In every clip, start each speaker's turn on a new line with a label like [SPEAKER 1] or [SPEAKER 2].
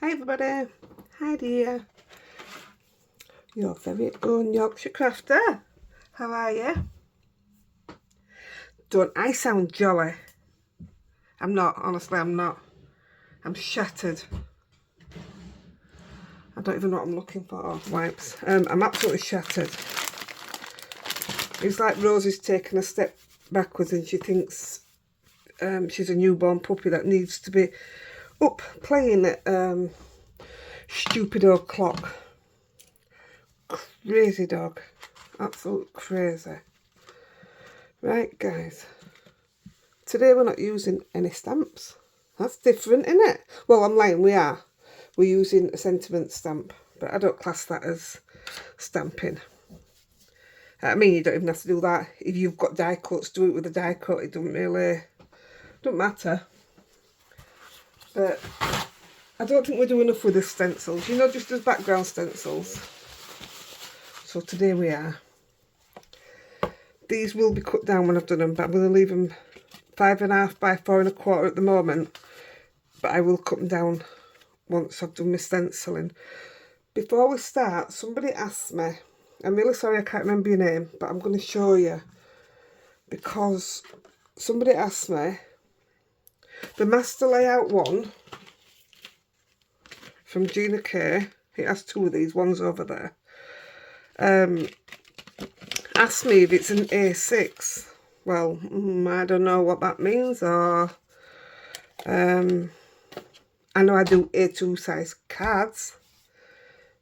[SPEAKER 1] Hi everybody, Heidi-The, your very own Yorkshire crafter. How are you? Don't I sound jolly? I'm not, honestly I'm not. I'm shattered. I don't even know what I'm looking for. Oh, wipes. I'm absolutely shattered. It's like Rosie's taken a step backwards and she thinks she's a newborn puppy that needs to be up playing at stupid old clock. Crazy dog. Absolute crazy. Right guys, today we're not using any stamps. That's different, isn't it? Well, I'm lying, we are. We're using a sentiment stamp, but I don't class that as stamping. I mean, you don't even have to do that. If you've got die cuts, do it with a die cut. It don't matter. But I don't think we're doing enough with the stencils, you know, just as background stencils. So today we are. These will be cut down when I've done them, but I'm going to leave them 5.5 by 4.25 at the moment. But I will cut them down once I've done my stenciling. Before we start, somebody asked me, I'm really sorry I can't remember your name, but I'm going to show you. Because somebody asked me, the Master Layout one from Gina K, it has 2 of these, one's over there, asked me if it's an A6. Well, I don't know what that means, or I know I do A2 size cards,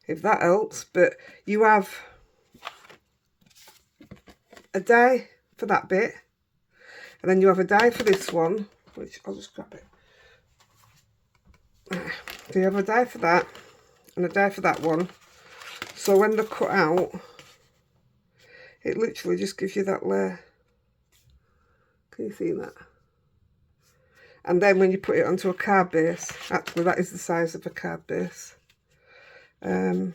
[SPEAKER 1] if that helps, but you have a die for that bit, and then you have a die for this one, which I'll just grab it. So you have a die for that, and a die for that one, so when they're cut out, it literally just gives you that layer. Can you see that? And then when you put it onto a card base, actually that is the size of a card base. Normally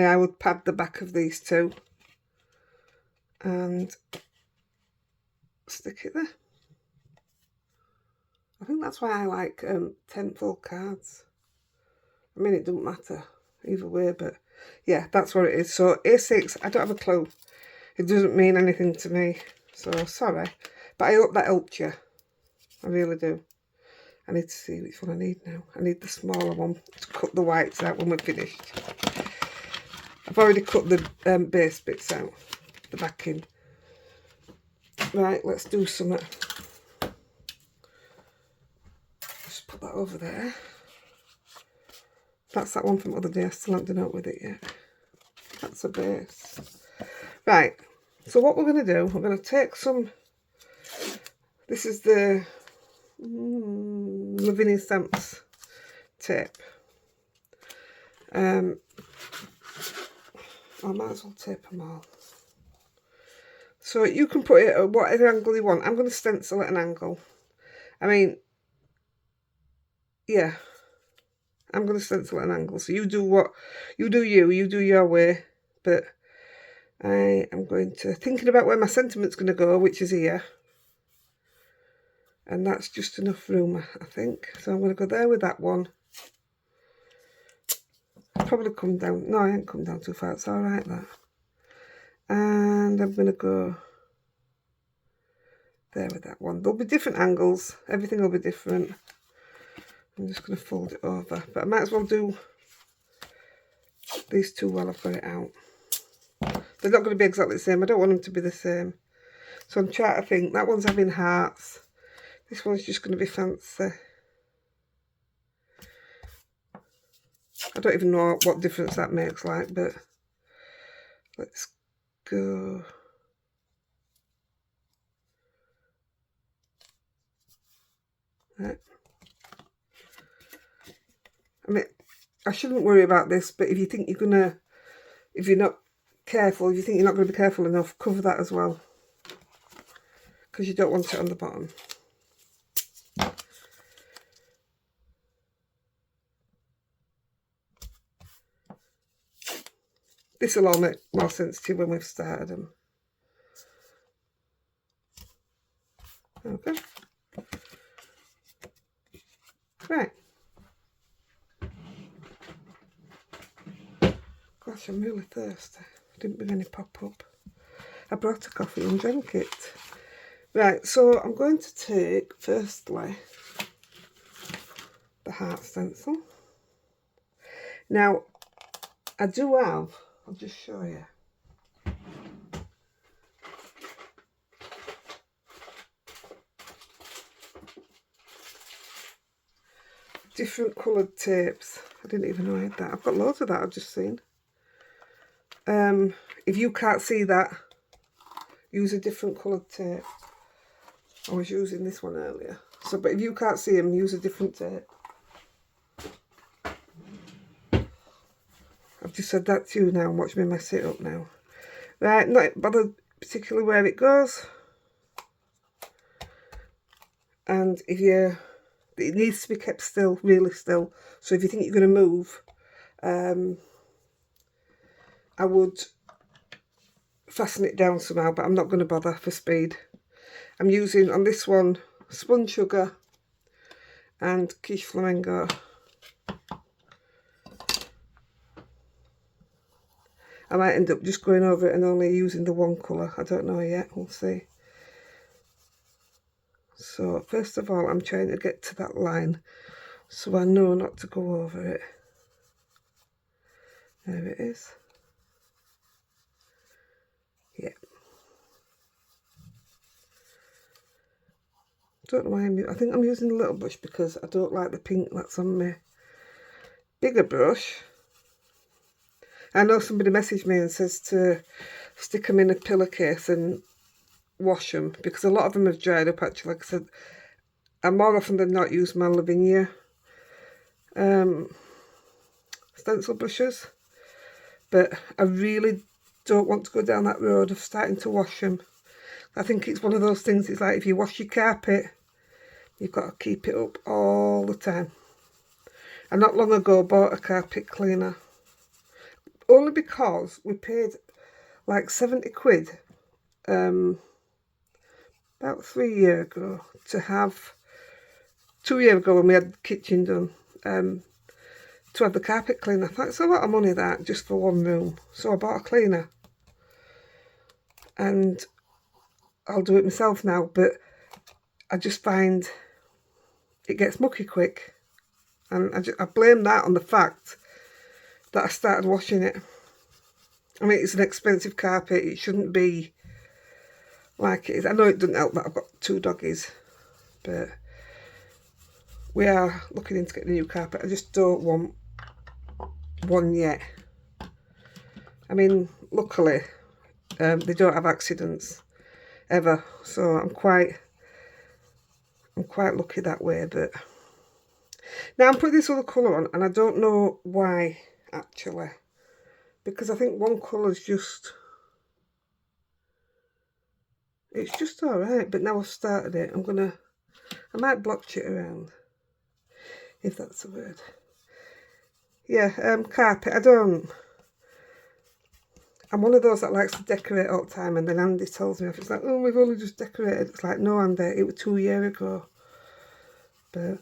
[SPEAKER 1] I would pad the back of these 2 and stick it there. I think that's why I like 10-fold cards. I mean, it doesn't matter either way, but yeah, that's what it is. So A6, I don't have a clue. It doesn't mean anything to me, so sorry. But I hope that helped you. I really do. I need to see which one I need now. I need the smaller one to cut the whites out when we're finished. I've already cut the base bits out, the backing. Right, let's do something. Just put that over there. That's that one from the other day. I still haven't done out with it yet. That's a base. Right, so what we're going to do, we're going to take some, this is the LAVINIA Stamps tape. I might as well tape them all. So you can put it at whatever angle you want. I'm going to stencil at an angle. I mean, yeah, I'm going to stencil at an angle. So you do what, you do your way. But I am going to, thinking about where my sentiment's going to go, which is here. And that's just enough room, I think. So I'm going to go there with that one. Probably come down, no, I ain't come down too far, it's all right that. And I'm going to go there with that one. There'll be different angles, everything will be different. I'm just going to fold it over, but I might as well do these 2 while I've got it out. They're not going to be exactly the same, I don't want them to be the same. So I'm trying to think, that one's having hearts, this one's just going to be fancy. I don't even know what difference that makes like, but let's go. Right. I mean, I shouldn't worry about this, but if you think you're gonna, if you're not careful, if you think you're not going to be careful enough, cover that as well, because you don't want it on the bottom. This will all make more sense to you when we've started them. Okay. Right. Gosh, I'm really thirsty. I didn't bring any pop-up. I brought a coffee and drank it. Right, so I'm going to take, firstly, the heart stencil. Now, I do have, I'll just show you. Different coloured tapes. I didn't even know I had that. I've got loads of that I've just seen. If you can't see that, use a different coloured tape. I was using this one earlier. So, but if you can't see them, use a different tape. I've just said that to you now and watch me mess it up now. Right, not bothered particularly where it goes. And if you, it needs to be kept still, really still. So if you think you're going to move, I would fasten it down somehow, but I'm not going to bother for speed. I'm using on this one spun sugar and quiche flamingo. I might end up just going over it and only using the one colour. I don't know yet, we'll see. So first of all, I'm trying to get to that line so I know not to go over it. There it is. Yeah. Don't know why I think I'm using a little brush because I don't like the pink that's on my bigger brush. I know somebody messaged me and says to stick them in a pillowcase and wash them because a lot of them have dried up actually. Like I said, I more often than not use my Lavinia stencil brushes, but I really don't want to go down that road of starting to wash them. I think it's one of those things, it's like if you wash your carpet, you've got to keep it up all the time. I not long ago bought a carpet cleaner, only because we paid like 70 quid about 3 years ago to have, 2 years ago when we had the kitchen done, to have the carpet cleaner. I thought it's a lot of money that just for one room, so I bought a cleaner and I'll do it myself now, but I just find it gets mucky quick, and I blame that on the fact that I started washing it. I mean, it's an expensive carpet, it shouldn't be like it is. I know it doesn't help that I've got 2 doggies, but we are looking into getting a new carpet. I just don't want one yet. I mean, luckily they don't have accidents ever, so I'm quite lucky that way. But now I'm putting this other colour on, and I don't know why actually, because I think one colour's just, it's just alright, but now I've started it, I might blotch it around, if that's a word. Yeah, carpet, I'm one of those that likes to decorate all the time, and then Andy tells me off. It's like, oh, we've only just decorated. It's like, no, Andy, it was 2 years ago. But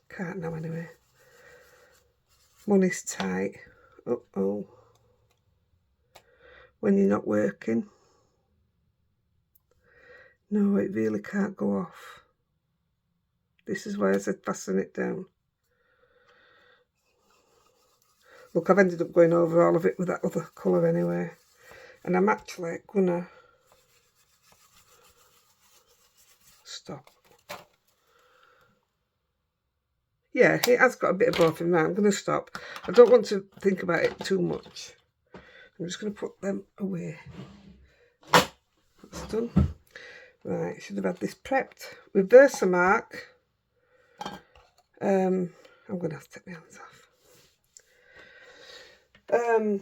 [SPEAKER 1] can't now anyway. Money's tight. Uh-oh. When you're not working. No, it really can't go off. This is why I said fasten it down. Look, I've ended up going over all of it with that other colour anyway. And I'm actually gonna stop. Yeah, it has got a bit of both in there. I'm going to stop. I don't want to think about it too much. I'm just going to put them away. That's done. Right, should have had this prepped. With Versamark. I'm going to have to take my hands off. I'm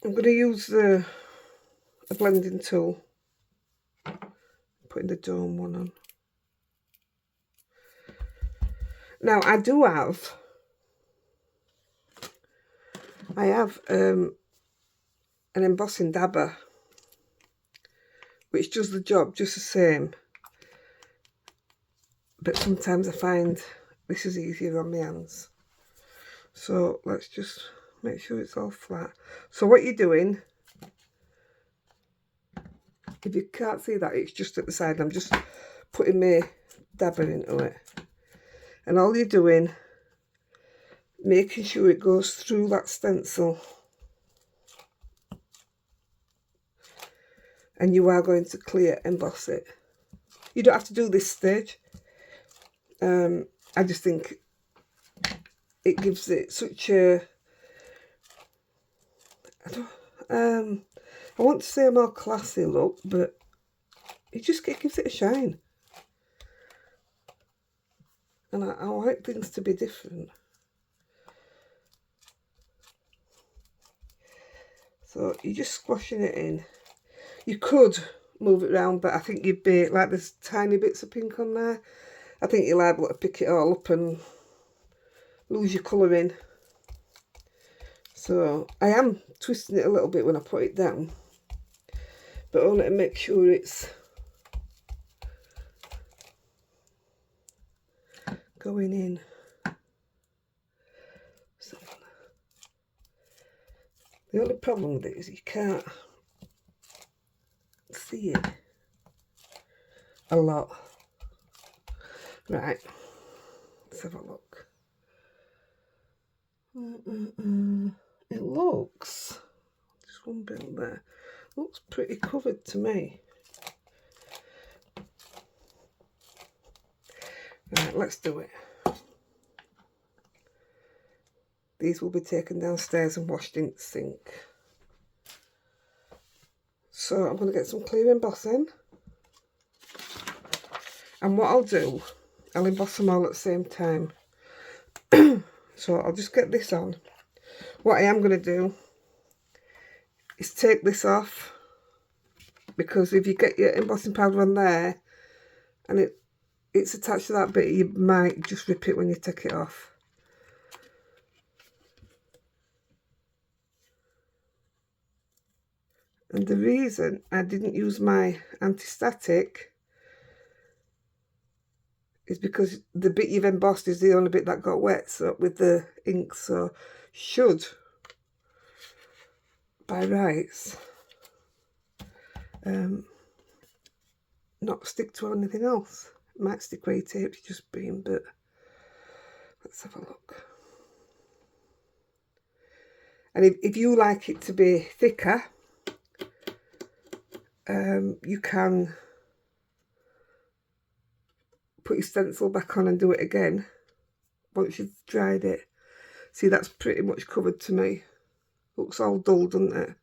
[SPEAKER 1] going to use a blending tool. Putting the dome one on. Now I have an embossing dabber, which does the job just the same, but sometimes I find this is easier on my hands. So let's just make sure it's all flat. So what you're doing, if you can't see that, it's just at the side. I'm just putting my dabber into it. And all you're doing, making sure it goes through that stencil. And you are going to clear emboss it. You don't have to do this stage. I just think it gives it such a, I want to say a more classy look, but it gives it a shine. And I like things to be different. So you're just squashing it in. You could move it around, but I think you'd be, like there's tiny bits of pink on there. I think you're liable to pick it all up and lose your colour in. So I am twisting it a little bit when I put it down, but only to make sure it's going in. So the only problem with it is you can't see it a lot. Right, let's have a look. It looks, just one bit there, looks pretty covered to me. Right, let's do it. These will be taken downstairs and washed in the sink. So I'm going to get some clear embossing. And what I'll do, I'll emboss them all at the same time. So I'll just get this on. What I am going to do is take this off, because if you get your embossing powder on there and it's attached to that bit, you might just rip it when you take it off. And the reason I didn't use my anti-static is because the bit you've embossed is the only bit that got wet, so with the ink, so should, by rights, not stick to anything else. It might stick where your tape's just been, but let's have a look. And if you like it to be thicker, you can put your stencil back on and do it again once you've dried it. See, that's pretty much covered to me. Looks all dull, doesn't it?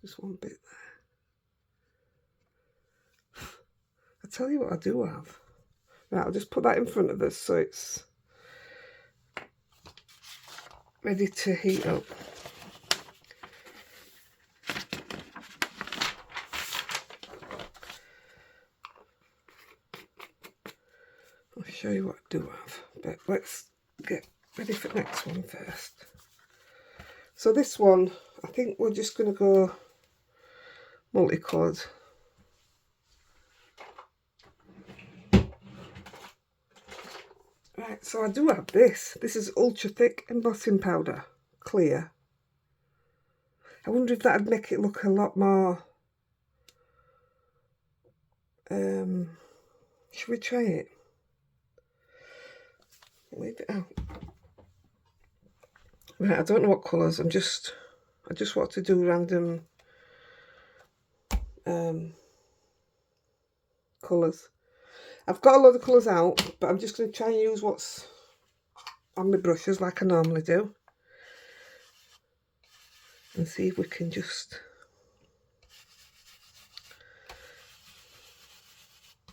[SPEAKER 1] Just one bit there. I'll tell you what I do have. Right, I'll just put that in front of us so it's ready to heat up. I'll show you what I do have, but let's get ready for the next one first. So this one, I think we're just going to go multicoloured. Right, so I do have this. This is ultra thick embossing powder, clear. I wonder if that'd make it look a lot more. Should we try it? Leave it out. Right, I don't know what colours. I just want to do random colours. I've got a lot of colours out, but I'm just going to try and use what's on my brushes like I normally do, and see if we can just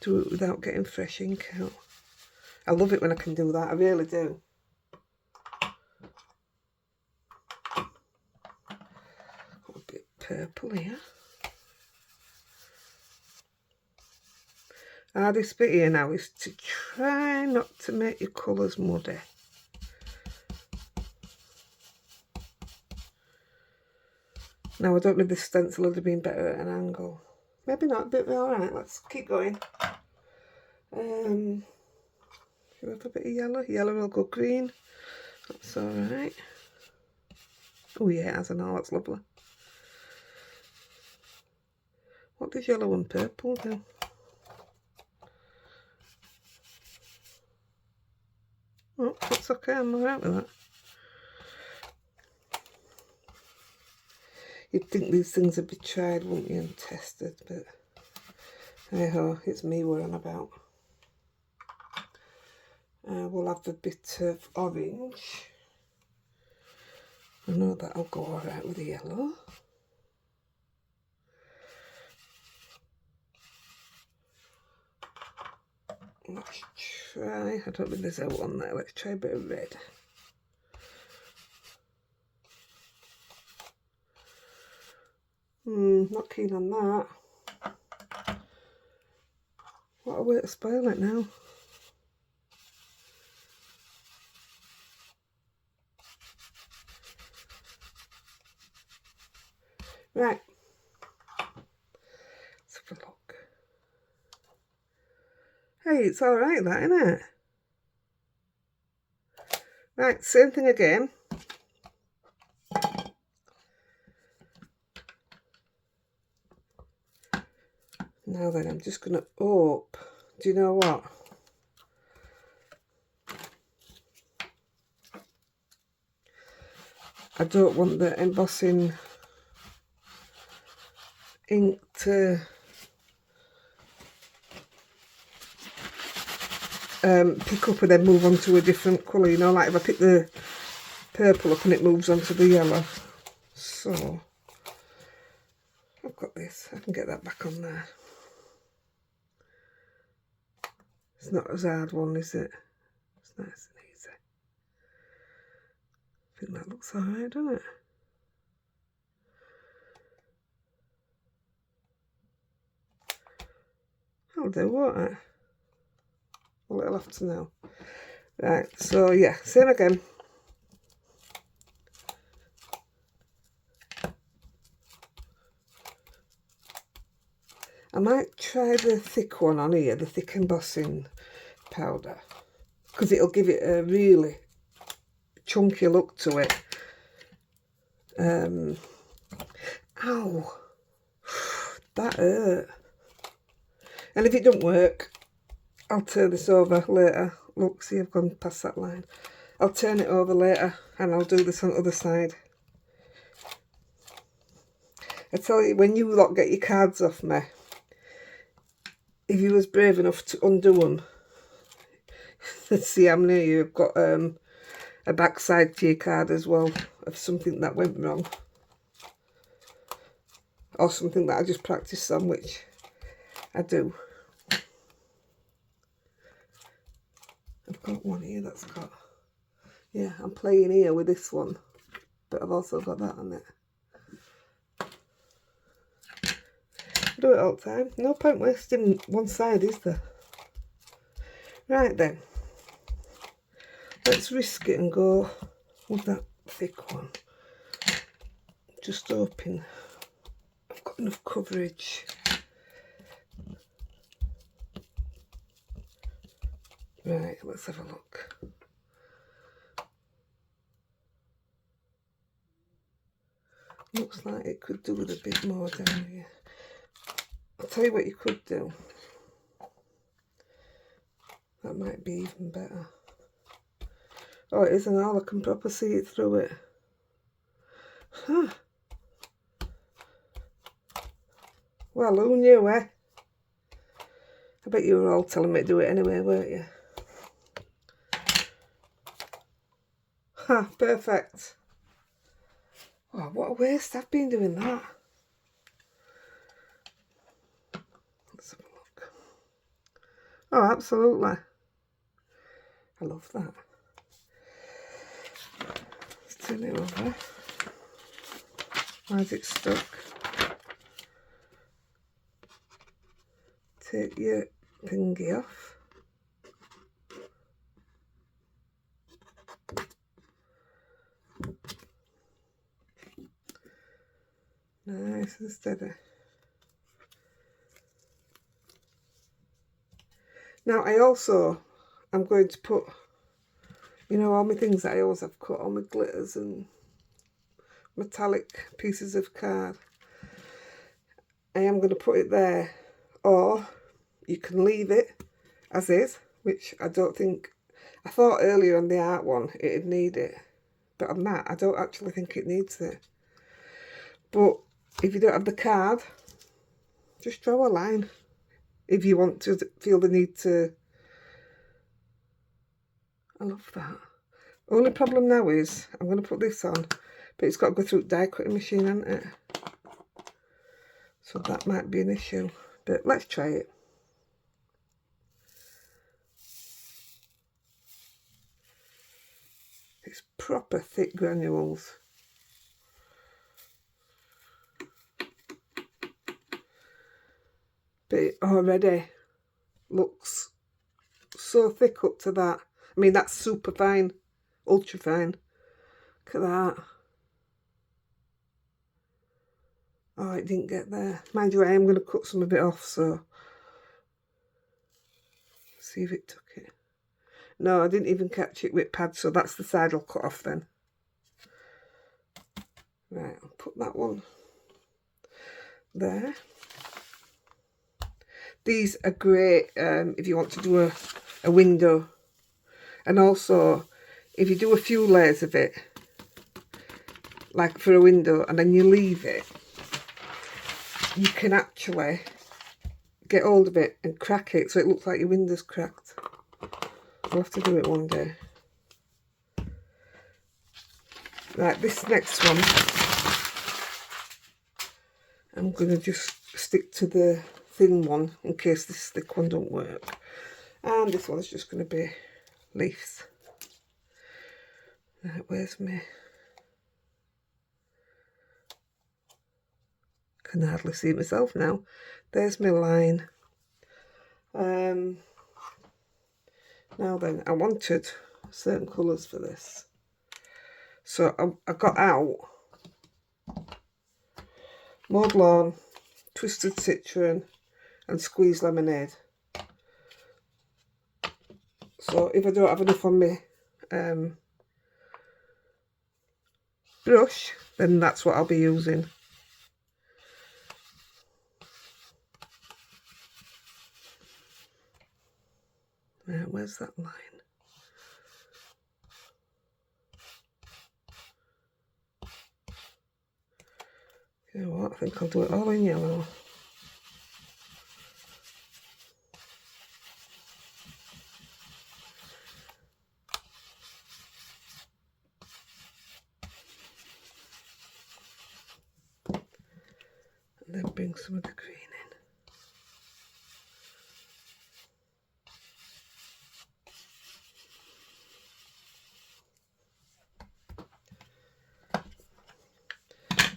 [SPEAKER 1] do it without getting fresh ink out. I love it when I can do that, I really do. Got a bit purple here. This bit here now is to try not to make your colours muddy. Now I don't know if this stencil would have been better at an angle. Maybe not, but alright, let's keep going. You have a bit of yellow. Yellow will go green. That's alright. Oh yeah, it has an all, that's lovely. What does yellow and purple do? Oh, that's okay, I'm alright with that. You'd think these things would be tried, wouldn't you, and tested, but hey ho, it's me we're on about. We'll have a bit of orange. I know that'll go alright with the yellow. Let's try, I don't think there's a one there, let's try a bit of red. Not keen on that. What a way to spoil it now. Right. Let's have a look. Hey, it's alright that, isn't it? Right, same thing again. Now then, I'm just going to do you know what? I don't want the embossing ink to pick up and then move on to a different colour, you know, like if I pick the purple up and it moves on to the yellow. So, I've got this, I can get that back on there. It's not as hard one, is it? It's nice and easy. I think that looks alright, doesn't it? I'll do, won't I? Well, it'll have to know. Right, so yeah, same again. I might try the thick one on here, the thick embossing powder, because it'll give it a really chunky look to it. Ow, that hurt. And if it don't work, I'll turn this over later. Look, see, I've gone past that line. I'll turn it over later and I'll do this on the other side. I tell you, when you lot get your cards off me, if you was brave enough to undo them, let's see how many you've got a backside to your card as well of something that went wrong. Or something that I just practiced on, which I do. I've got one here that's got, yeah, I'm playing here with this one, but I've also got that on it. I do it all the time. No point wasting one side, is there? Right then. Let's risk it and go with that thick one. Just hoping I've got enough coverage. Right, let's have a look. Looks like it could do with a bit more down here. I'll tell you what you could do. That might be even better. Oh, it isn't all. I can proper see it through it. Huh. Well, who knew, eh? I bet you were all telling me to do it anyway, weren't you? Ha, perfect. Oh, what a waste. I've been doing that. Let's have a look. Oh, absolutely. I love that. Let's turn it over. Why is it stuck? Take your thingy off. Nice and steady. Now I'm going to put, you know, all my things that I always have cut, all my glitters and metallic pieces of card. I am going to put it there, or you can leave it as is, which I don't think, I thought earlier on the art one it'd need it, but on that I don't actually think it needs it. But if you don't have the card, just draw a line if you want to feel the need to. I love that. Only problem now is I'm going to put this on, but it's got to go through the die cutting machine, hasn't it? So that might be an issue, but let's try it. It's proper thick granules. But it already looks so thick up to that. I mean, that's super fine, ultra fine. Look at that. Oh, it didn't get there. Mind you, I am going to cut some of it off, so see if it took it. No, I didn't even catch it with pads, so that's the side I'll cut off then. Right, I'll put that one there. These are great if you want to do a window, and also if you do a few layers of it, like for a window, and then you leave it, you can actually get hold of it and crack it so it looks like your window's cracked. I'll have to do it one day. Right, this next one, I'm going to just stick to the thin one in case this thick one don't work. And this one's just going to be leaves. Right, where's me? Can hardly see myself now. There's my line. Now then, I wanted certain colours for this. So I got out Mowed Lawn, Twisted Citron and Squeezed Lemonade. So if I don't have enough on my brush, then that's what I'll be using. Right, where's that line? You know what, I think I'll do it all in yellow. And then bring some of the green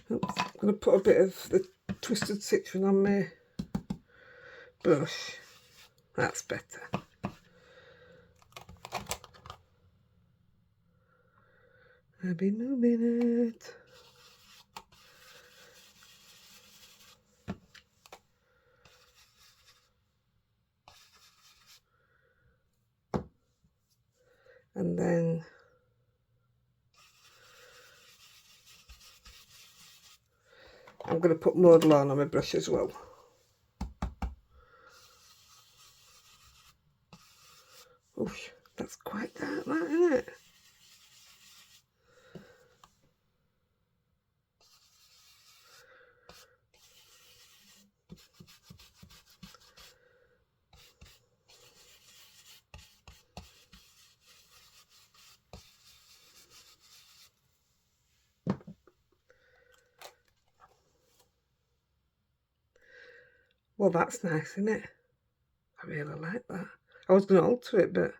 [SPEAKER 1] in. Oops, I'm going to put a bit of the Twisted Citron on my brush. That's better. I'll be moving it. And then I'm going to put Mowed Lawn on my brush as well. Oof, that's quite dark, that, isn't it? Well, that's nice, isn't it? I really like that. I was going to alter it, but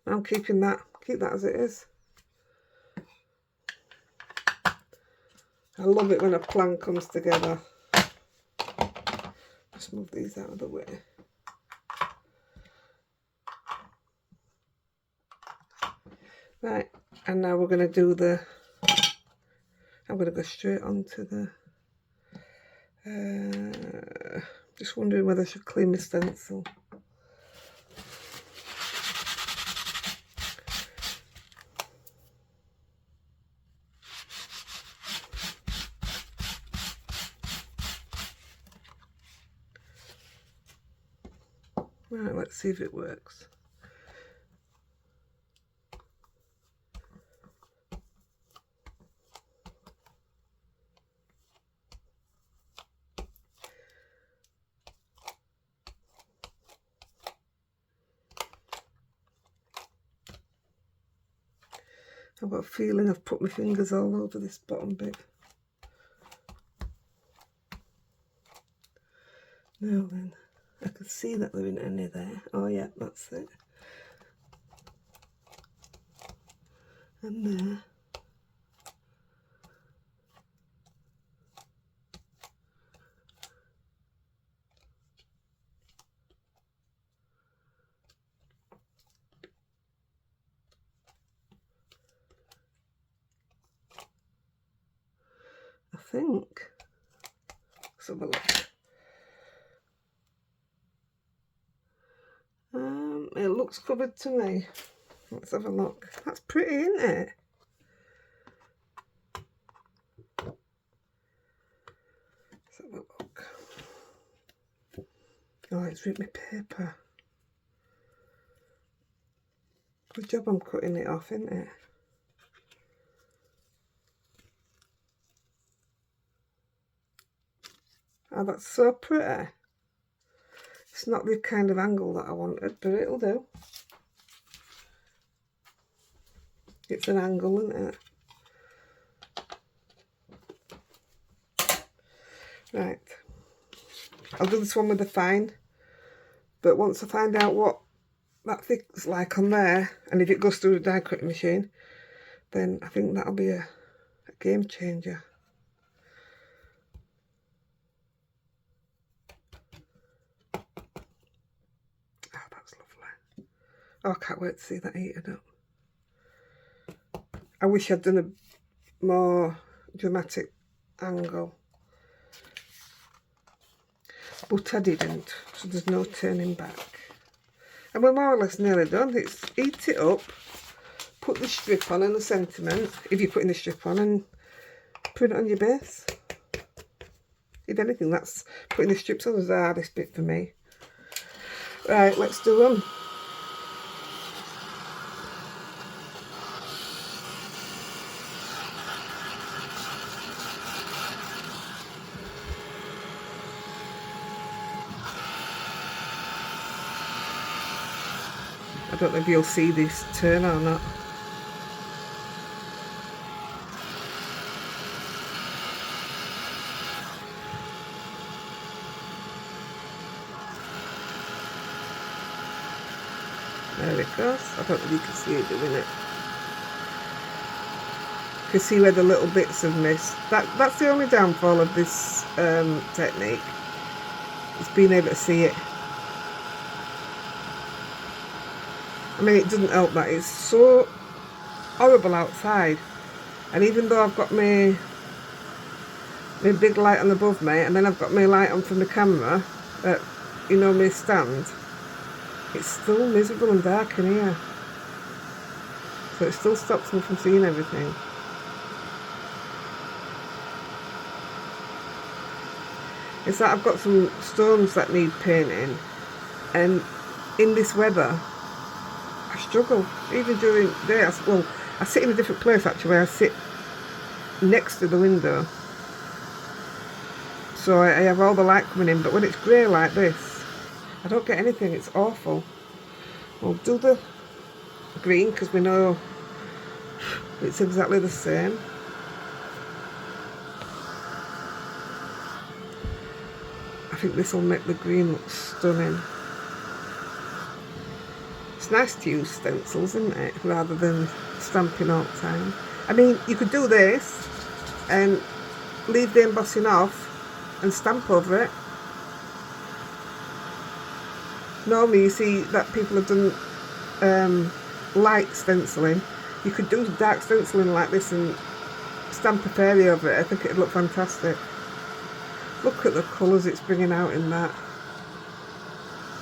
[SPEAKER 1] I'm keeping that. Keep that as it is. I love it when a plan comes together. Just move these out of the way. Right, and now we're going to do the, I'm going to go straight onto the, just wondering whether I should clean the stencil. Right, let's see if it works. I've got a feeling I've put my fingers all over this bottom bit. Now then, I can see that there isn't any there. Oh yeah, that's it. And there. I think. Let's have a look. It looks covered to me. Let's have a look. That's pretty, isn't it? Let's have a look. Oh, it's ripped my paper. Good job I'm cutting it off, isn't it? Oh, that's so pretty. It's not the kind of angle that I wanted, but it'll do. It's an angle, isn't it? Right. I'll do this one with the fine, but once I find out what that thick's like on there, and if it goes through the die cutting machine, then I think that'll be a game changer. Oh, that's lovely. Oh, I can't wait to see that heated up. I wish I'd done a more dramatic angle, but I didn't, so there's no turning back. And we're more or less nearly done. It's heat it up, put the strip on and the sentiment, if you're putting the strip on, and put it on your base. If anything, that's putting the strips on is the hardest bit for me. Right, let's do them. I don't know if you'll see this turn or not. There it goes. I don't know if you can see it doing it. You can see where the little bits have missed. That's the only downfall of this technique. It's being able to see it. I mean, it doesn't help that it's so horrible outside, and even though I've got my big light on above me, and then I've got my light on from the camera, you know, my stand, it's still miserable and dark in here, so it still stops me from seeing everything. It's like I've got some stones that need painting, and in this weather I struggle, even during the day. I sit in a different place actually. I sit next to the window, so I have all the light coming in, but when it's grey like this, I don't get anything. It's awful. We'll do the green because we know it's exactly the same. I think this will make the green look stunning. It's nice to use stencils, isn't it, rather than stamping all the time. I mean, you could do this and leave the embossing off and stamp over it. Normally you see that people have done light stenciling. You could do dark stenciling like this and stamp a fairy over it. I think it'd look fantastic. Look at the colours it's bringing out in that.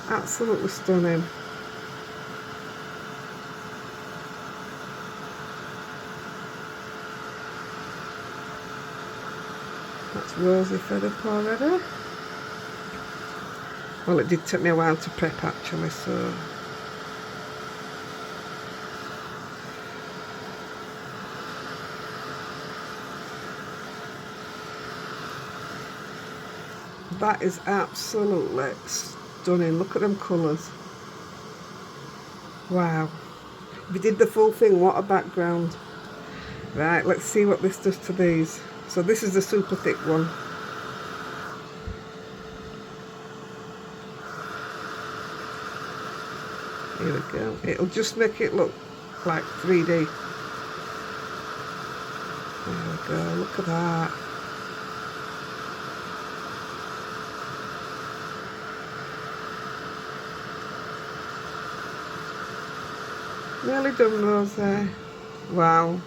[SPEAKER 1] Absolutely stunning. That's rosy fed up already. Well, it did take me a while to prep actually, so. That is absolutely stunning. Look at them colours. Wow. If you did the full thing, what a background. Right, let's see what this does to these. So this is the super thick one. Here we go. It'll just make it look like 3D. There we go, look at that. Nearly done those there. Wow.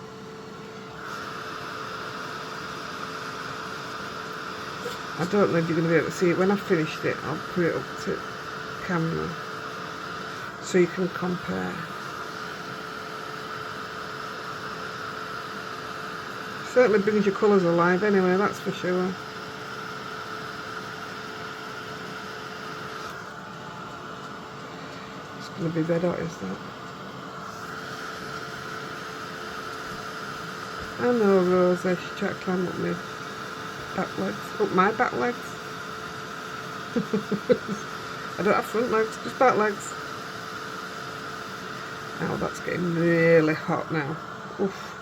[SPEAKER 1] I don't know if you're going to be able to see it. When I've finished it, I'll put it up to camera so you can compare. Certainly brings your colours alive anyway, that's for sure. It's going to be red hot, is that? I know Rosa, she tried to climb up me back legs, up my back legs. I don't have front legs, just back legs. Now that's getting really hot now. Oof.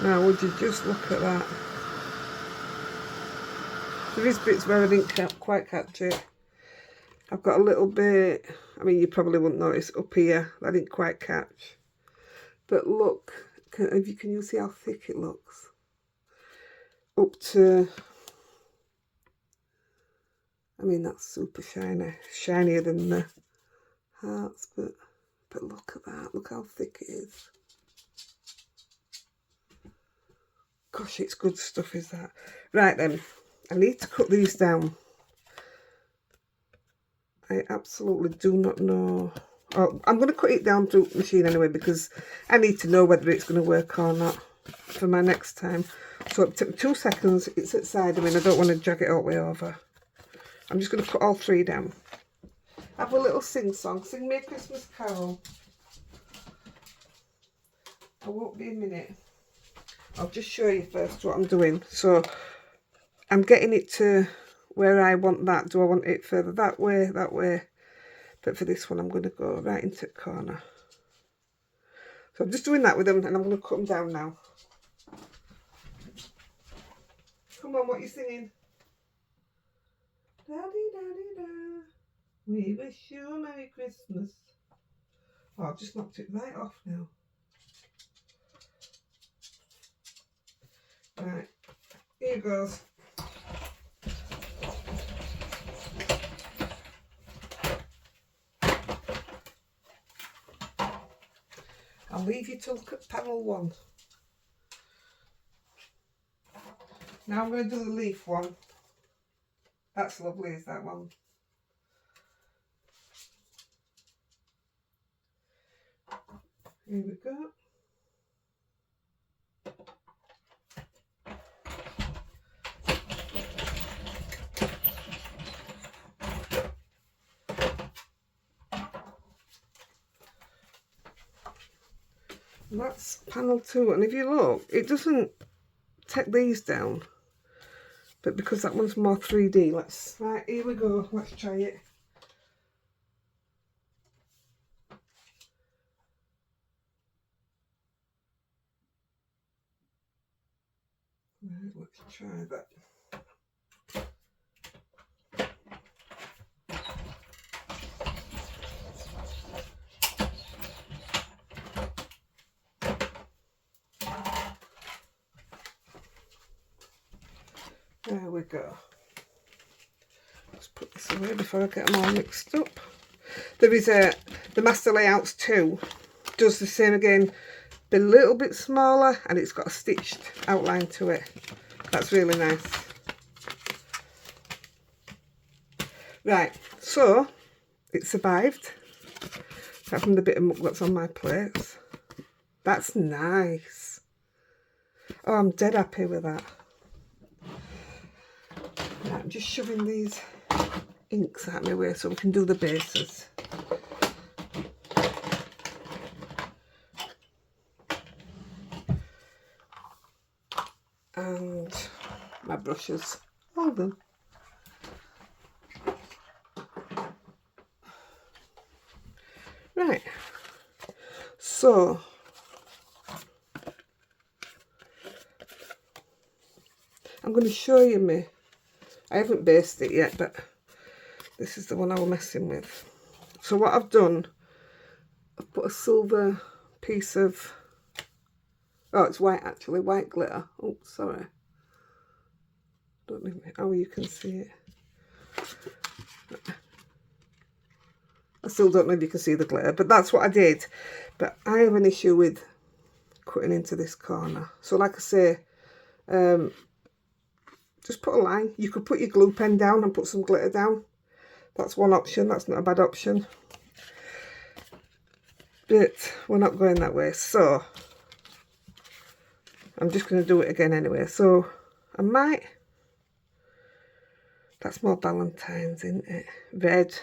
[SPEAKER 1] Now would you just look at that. There is bits where I didn't quite catch it. I've got a little bit, I mean you probably wouldn't notice up here, I didn't quite catch. But look, can you see how thick it looks? Up to, I mean that's super shiny, shinier than the hearts, but look at that, look how thick it is. Gosh, it's good stuff, is that? Right then, I need to cut these down. I absolutely do not know. Oh, I'm going to cut it down through the machine anyway because I need to know whether it's going to work or not for my next time. So it took 2 seconds. It's at side. I mean, I don't want to drag it all the way over. I'm just going to cut all 3 down. Have a little sing song. Sing me a Christmas carol. I won't be a minute. I'll just show you first what I'm doing. So I'm getting it to where I want that. Do I want it further that way, that way? But for this one, I'm going to go right into the corner. So I'm just doing that with them, and I'm going to cut them down now. Come on, what are you singing? Da-dee-da-dee-da. We wish you a Merry Christmas. Oh, I've just knocked it right off now. Right, here goes. I'll leave you to look at panel 1. Now I'm going to do the leaf one. That's lovely, is that one? Here we go. And that's panel 2, and if you look, it doesn't take these down, but because that one's more 3D, right, here we go, let's try it. Right, let's try that. There we go. Let's put this away before I get them all mixed up. There is the Master Layouts 2 does the same again, but a little bit smaller, and it's got a stitched outline to it. That's really nice. Right, so it survived. Apart from the bit of muck that's on my plates. That's nice. Oh, I'm dead happy with that. Right, I'm just shoving these inks out of my way so we can do the bases. And my brushes, all of them. Right, so I'm going to show you me. I haven't based it yet, but this is the one I was messing with. So what I've done, I've put a silver piece of, oh, it's white actually, white glitter. Oh, sorry. Don't know how you can see it. I still don't know if you can see the glitter, but that's what I did. But I have an issue with cutting into this corner. So like I say, just put a line. You could put your glue pen down and put some glitter down. That's one option. That's not a bad option. But we're not going that way. So I'm just going to do it again anyway. So I might, that's more Valentine's, isn't it? Red.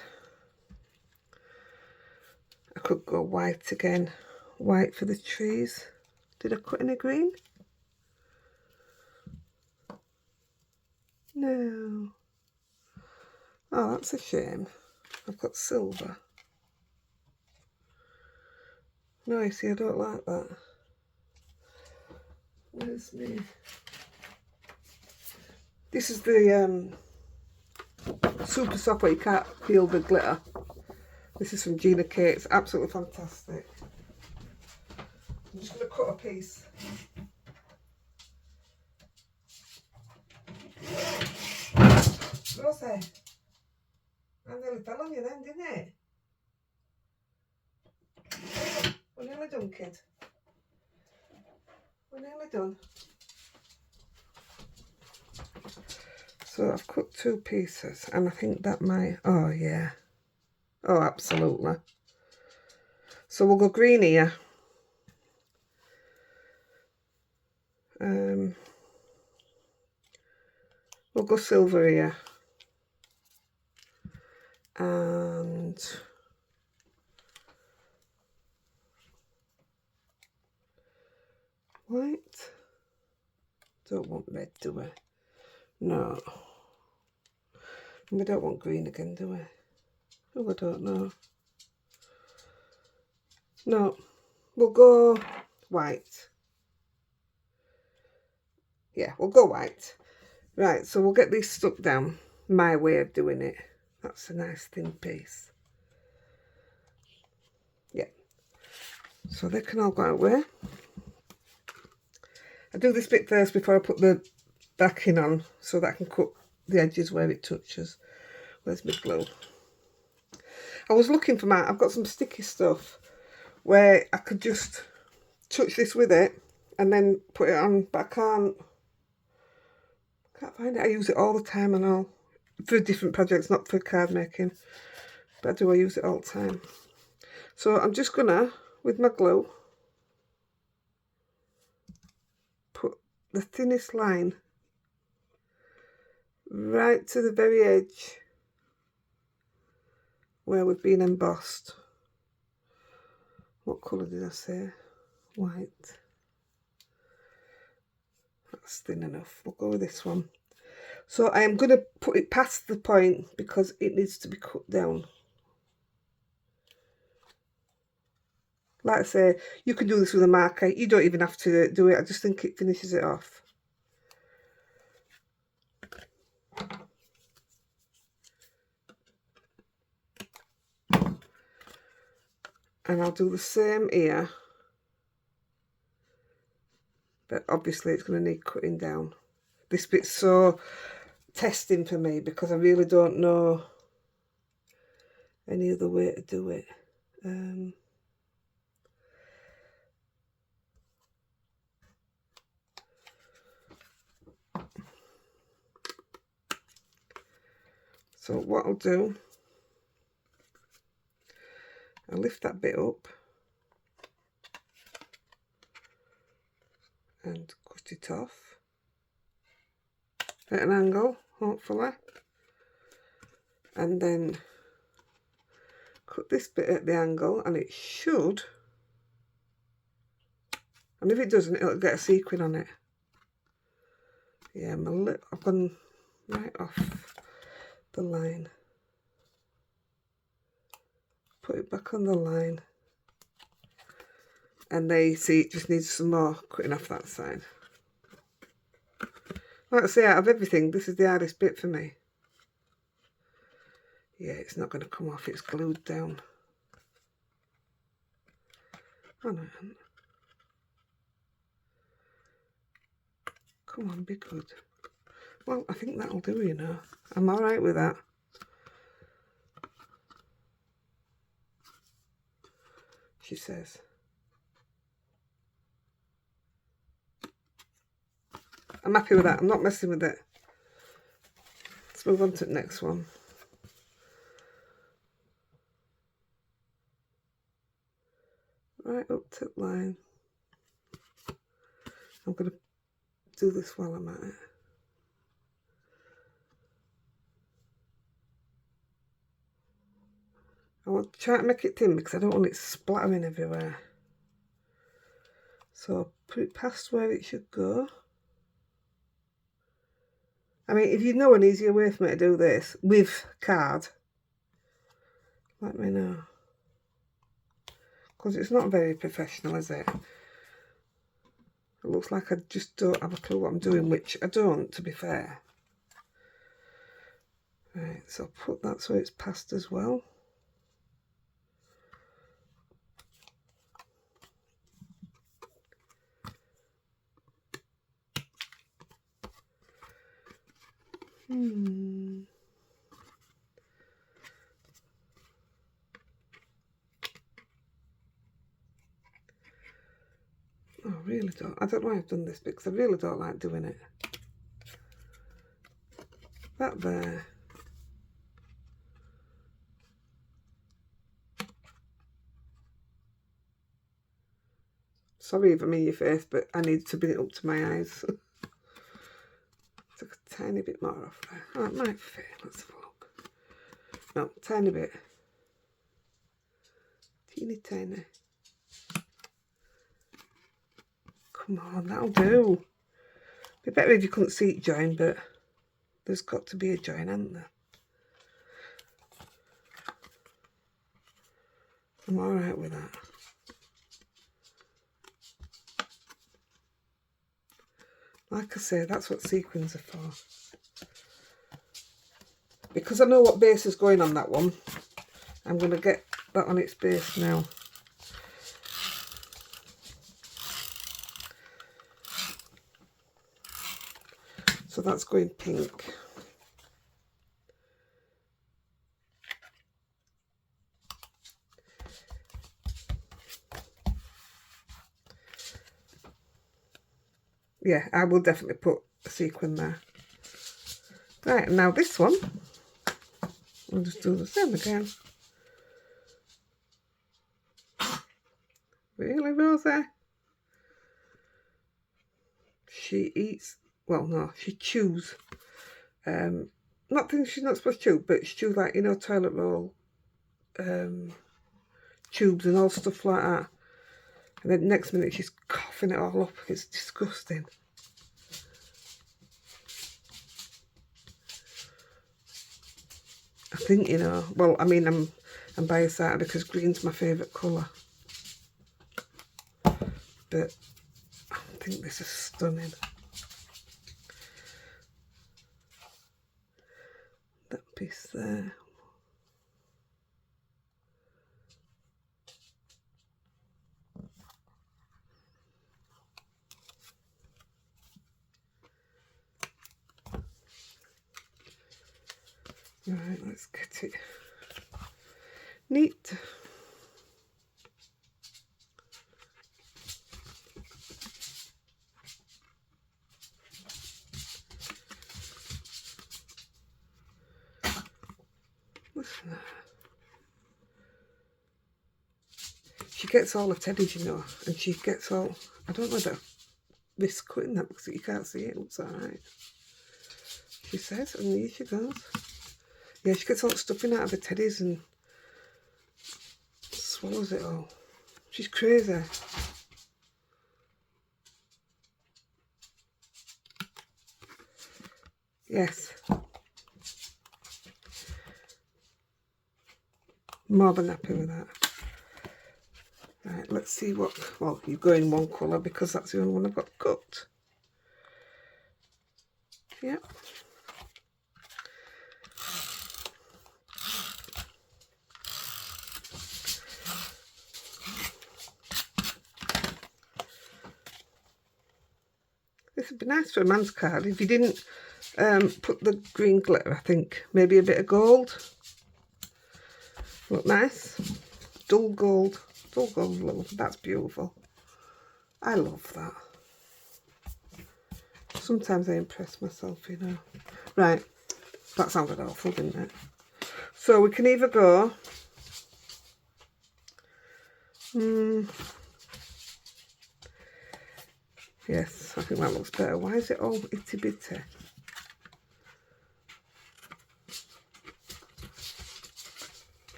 [SPEAKER 1] I could go white again. White for the trees. Did I cut any green? No. Oh, that's a shame. I've got silver. No, you see, I don't like that. Where's me? This is the super soft where you can't peel the glitter. This is from Gina K. It's absolutely fantastic. I'm just going to cut a piece. Rosie, I nearly fell on you then, didn't it? We're nearly done, kid. We're nearly done. So I've cut 2 pieces and I think that might, oh yeah. Oh, absolutely. So we'll go green here. We'll go silver here. And white. Don't want red, do we? No. And we don't want green again, do we? Oh, I don't know. No. We'll go white. Yeah, we'll go white. Right, so we'll get these stuck down. My way of doing it. That's a nice thin piece. Yeah. So they can all go away. I do this bit first before I put the backing on so that I can cut the edges where it touches. Where's my glue? I was looking for I've got some sticky stuff where I could just touch this with it and then put it on, but I can't find it. I use it all the time and all for different projects, not for card making, but I use it all the time. So I'm just gonna, with my glue, put the thinnest line right to the very edge where we've been embossed. What colour did I say? White. That's thin enough. We'll go with this one. So I am going to put it past the point because it needs to be cut down. Like I say, you can do this with a marker. You don't even have to do it. I just think it finishes it off. And I'll do the same here. But obviously it's going to need cutting down. This bit's so testing for me because I really don't know any other way to do it. So what I'll do, I'll lift that bit up and cut dust it off at an angle, hopefully, and then cut this bit at the angle, and it should, and if it doesn't, it'll get a sequin on it. Yeah, I've gone right off the line. Put it back on the line. And there you see it just needs some more cutting off that side. Like I say, out of everything, this is the hardest bit for me. Yeah, it's not going to come off, it's glued down. Oh no. Come on, be good. Well, I think that'll do, you know. I'm alright with that. She says. I'm happy with that. I'm not messing with it. Let's move on to the next one. Right up to the line. I'm going to do this while I'm at it. I want to try to make it thin because I don't want it splattering everywhere. So put it past where it should go. I mean, if you know an easier way for me to do this with card, let me know. Because it's not very professional, is it? It looks like I just don't have a clue what I'm doing, which I don't, to be fair. Right, so put that so it's past as well. I don't know why I've done this because I really don't like doing it. That there. Sorry if I'm in your face, but I need to bring it up to my eyes. Took a tiny bit more off there. Oh, it might fit. Let's have a look. No, tiny bit. Teeny tiny. Come on, that'll do. Be better if you couldn't see it join, but there's got to be a join, hasn't there? I'm alright with that. Like I say, that's what sequins are for. Because I know what base is going on that one, I'm going to get that on its base now. So that's going pink. Yeah, I will definitely put a sequin there. Right, now this one, I'll just do the same again. Really, Rosie? She eats, well, no, she chews. Not things she's not supposed to chew, but she chews like, you know, toilet roll tubes and all stuff like that. And then next minute she's coughing it all up. It's disgusting. I think, you know, well, I mean, I'm biased out because green's my favourite colour. But I think this is stunning. That piece there. Right, let's get it neat. Listen, she gets all the teddies, you know, and she gets all, I don't know whether risk cutting that because you can't see it. It looks alright. She says, and here she goes. Yeah, she gets all the stuffing out of the teddies and swallows it all. She's crazy. Yes. More than happy with that. Right, let's see what... Well, you go in one colour because that's the only one I've got cut. Yep. This would be nice for a man's card if you didn't put the green glitter, I think. Maybe a bit of gold. Look nice. Dull gold. Dull gold blue. That's beautiful. I love that. Sometimes I impress myself, you know. Right. That sounded awful, didn't it? So we can either go... Yes, I think that looks better. Why is it all itty bitty?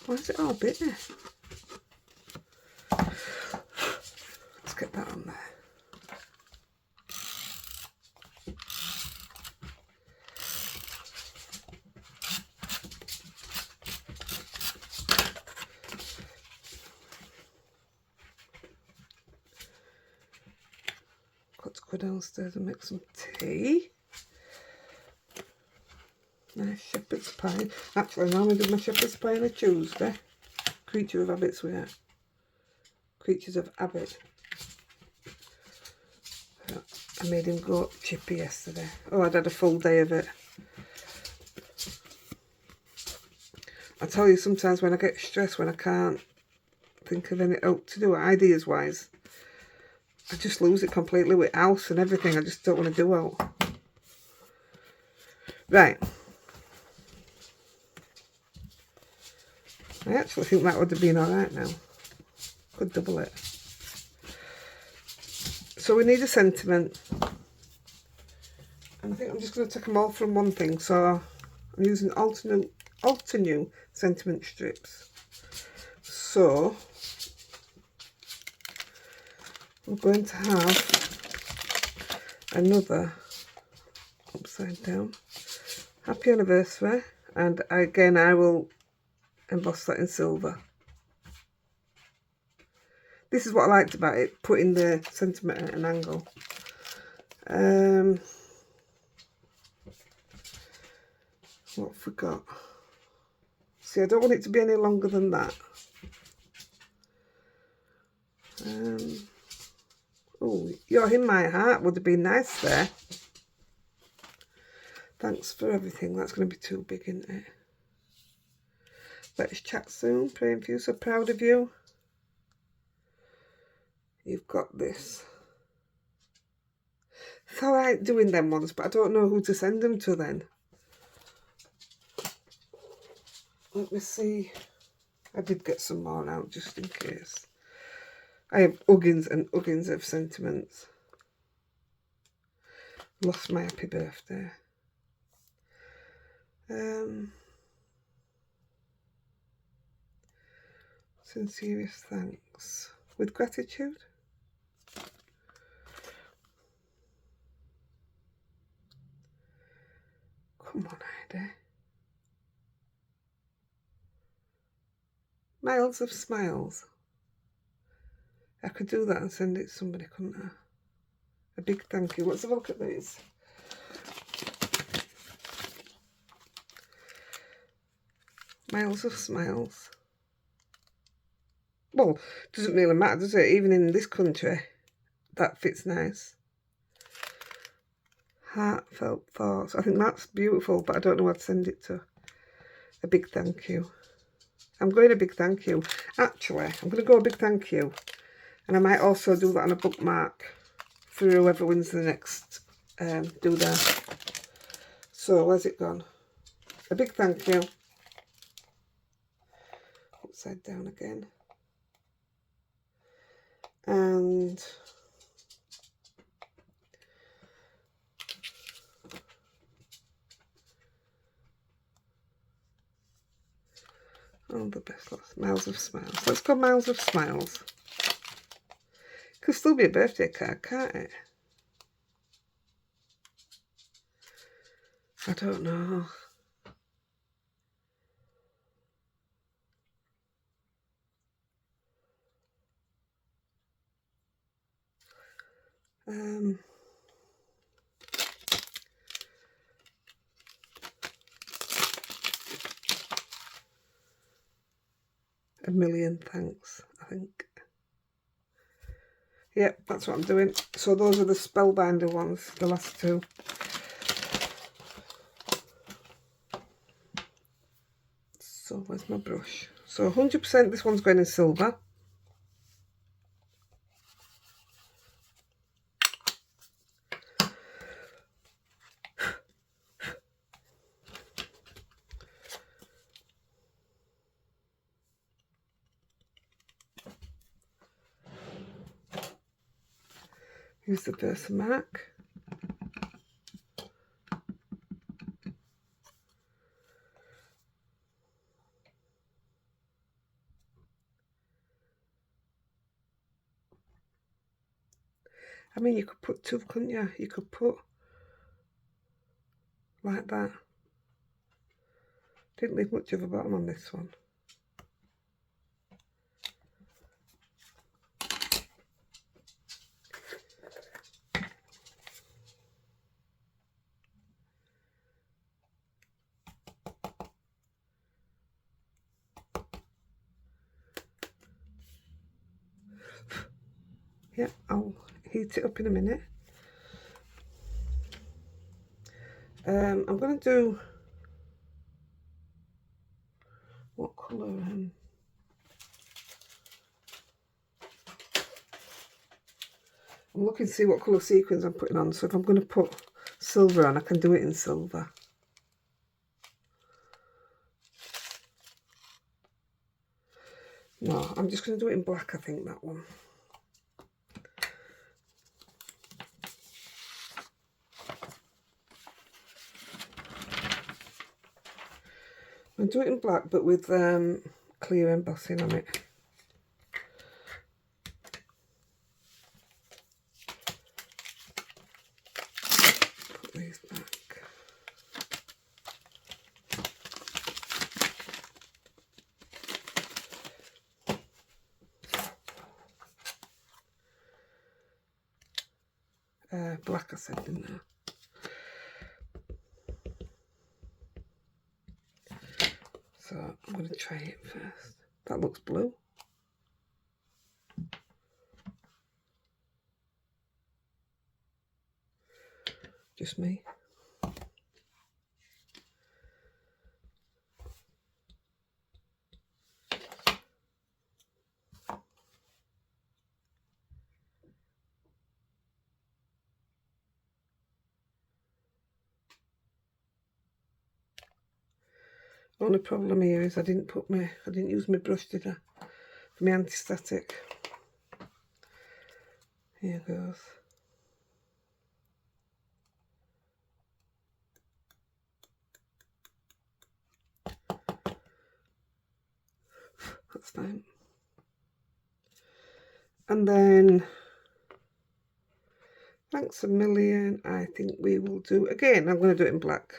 [SPEAKER 1] Why is it all bitty? Let's get that on there. Got to go downstairs and make some tea. Nice shepherd's pie. Actually, I normally do my shepherd's pie on a Tuesday. Creature of habits we are. Creatures of habit. I made him go chippy yesterday. Oh, I'd had a full day of it. I tell you, sometimes when I get stressed, when I can't think of any out to do ideas wise, I just lose it completely with house and everything. I just don't want to do out. Right. I actually think that would have been alright now. Could double it. So we need a sentiment. And I think I'm just going to take them all from one thing. So I'm using Altenew sentiment strips. So we're going to have another upside down happy anniversary, and again I will emboss that in silver. This is what I liked about it, putting the sentiment at an angle. What have we got? See, I don't want it to be any longer than that. Oh, You're in My Heart would have been nice there. Thanks for everything. That's going to be too big, isn't it? Let's chat soon. Praying for you. So proud of you. You've got this. It's alright doing them ones, but I don't know who to send them to then. Let me see. I did get some more out just in case. I have uggins and uggins of sentiments. Lost my happy birthday. Sincerest thanks. With gratitude. Come on, Heidi. Miles of smiles. I could do that and send it to somebody, couldn't I? A big thank you. Let's have a look at these. Miles of smiles. Well, doesn't really matter, does it? Even in this country, that fits nice. Heartfelt thoughts. I think that's beautiful, but I don't know what to send it to. A big thank you. I'm going a big thank you. Actually, I'm going to go a big thank you. And I might also do that on a bookmark for whoever wins the next do that. So, where's it gone? A big thank you. upside down again. And oh, the best, lots miles of smiles. Let's go miles of smiles. Could still be a birthday card, can't it? I don't know. A million thanks, I think. Yep, that's what I'm doing. So those are the Spellbinder ones, the last two. So where's my brush? So 100% this one's going in silver. Use the Versamark. I mean, you could put two, couldn't you? You could put like that. Didn't leave much of a bottom on this one. Yeah, I'll heat it up in a minute. I'm going to do, what colour? I'm looking to see what colour sequins I'm putting on. So if I'm going to put silver on, I can do it in silver. No, I'm just going to do it in black, I think, that one. I'll do it in black, but with clear embossing on it. Put these back. Black, I said, didn't I? So I'm going to try it first. That looks blue. Just me. Only problem here is I didn't use my brush, did I? For my anti-static. Here goes. That's fine. And then, thanks a million, I think we will do, again, I'm going to do it in black.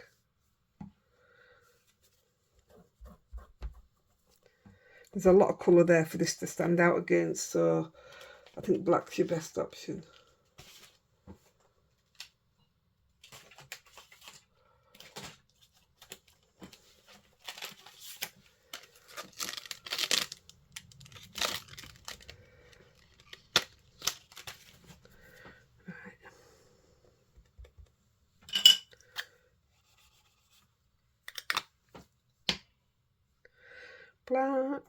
[SPEAKER 1] There's a lot of colour there for this to stand out against, so I think black's your best option. Black.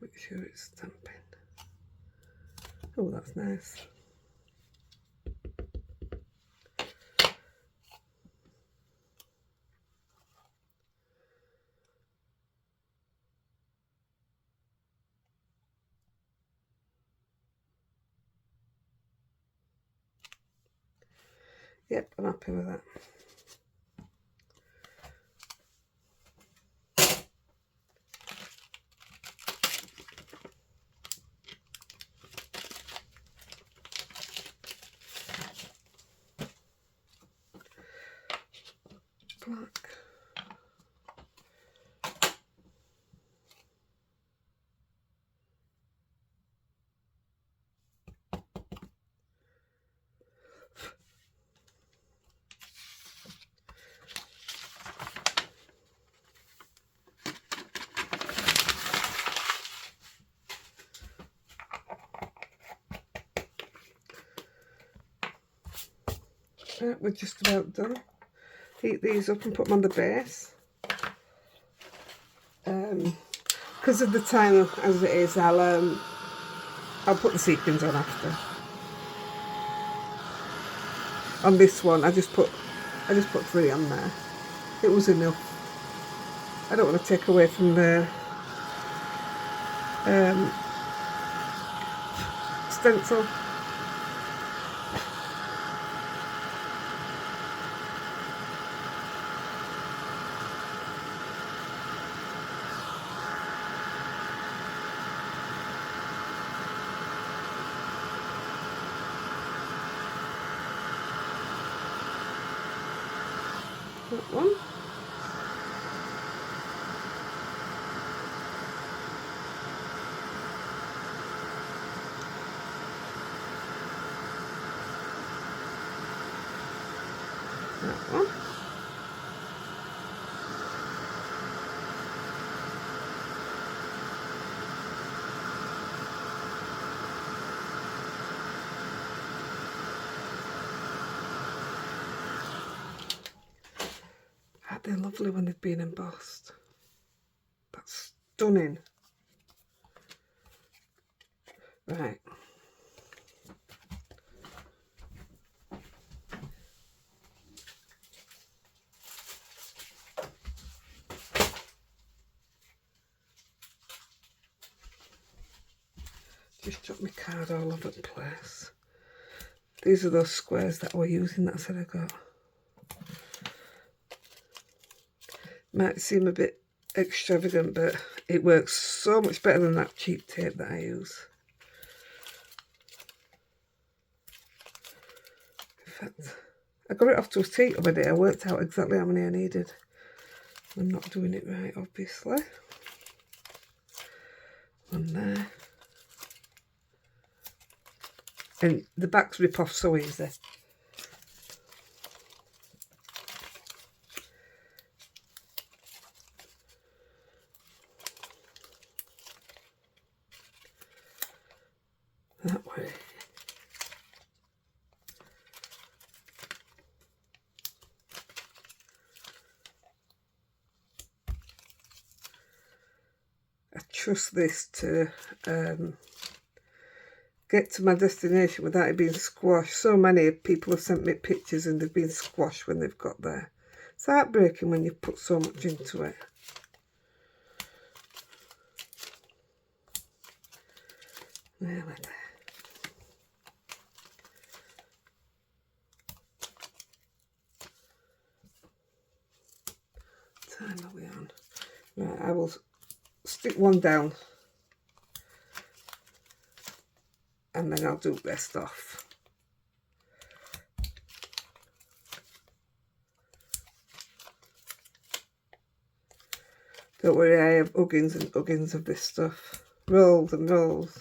[SPEAKER 1] Make sure it's stamping. Oh, that's nice. Yep, I'm happy with that. Black. Right, we're just about done. Heat these up and put them on the base. Because of the time as it is, I'll put the sequins on after. On this one, I just put 3 on there. It was enough. I don't want to take away from the stencil. That one. That one. They're lovely when they've been embossed. That's stunning. Right. Just drop my card all over the place. These are those squares that I was using that I said I got. Might seem a bit extravagant, but it works so much better than that cheap tape that I use. In fact, I got it off to a T the other day. I worked out exactly how many I needed. I'm not doing it right, obviously. One there. And the backs rip off so easy. That way. I trust this to get to my destination without it being squashed. So many people have sent me pictures and they've been squashed when they've got there. It's heartbreaking when you put so much into it. Nearly there. What time are we on? Right, I will stick one down and then I'll do the rest off. Don't worry, I have uggins and uggins of this stuff. Rolls and rolls.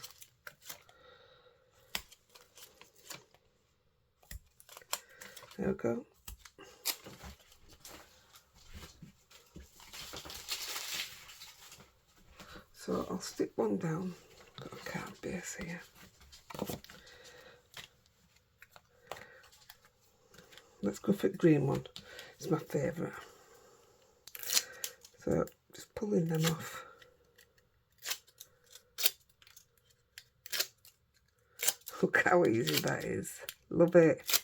[SPEAKER 1] There we go. So I'll stick one down. Got a card base here. Let's go for the green one. It's my favourite. So just pulling them off. Look how easy that is. Love it.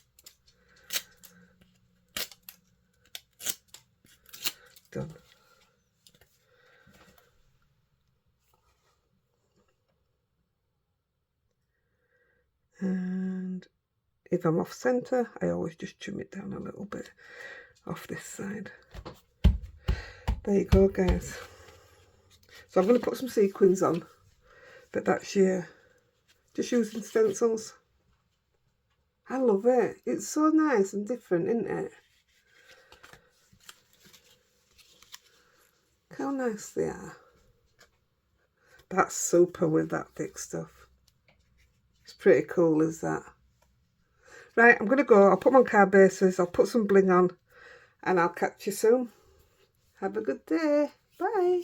[SPEAKER 1] Done. And if I'm off centre, I always just trim it down a little bit off this side. There you go, guys. So I'm going to put some sequins on, but that's just using stencils. I love it. It's so nice and different, isn't it? Look how nice they are. That's super with that thick stuff. It's pretty cool, is that? Right, I'm going to go. I'll put them on card bases. I'll put some bling on, and I'll catch you soon. Have a good day. Bye.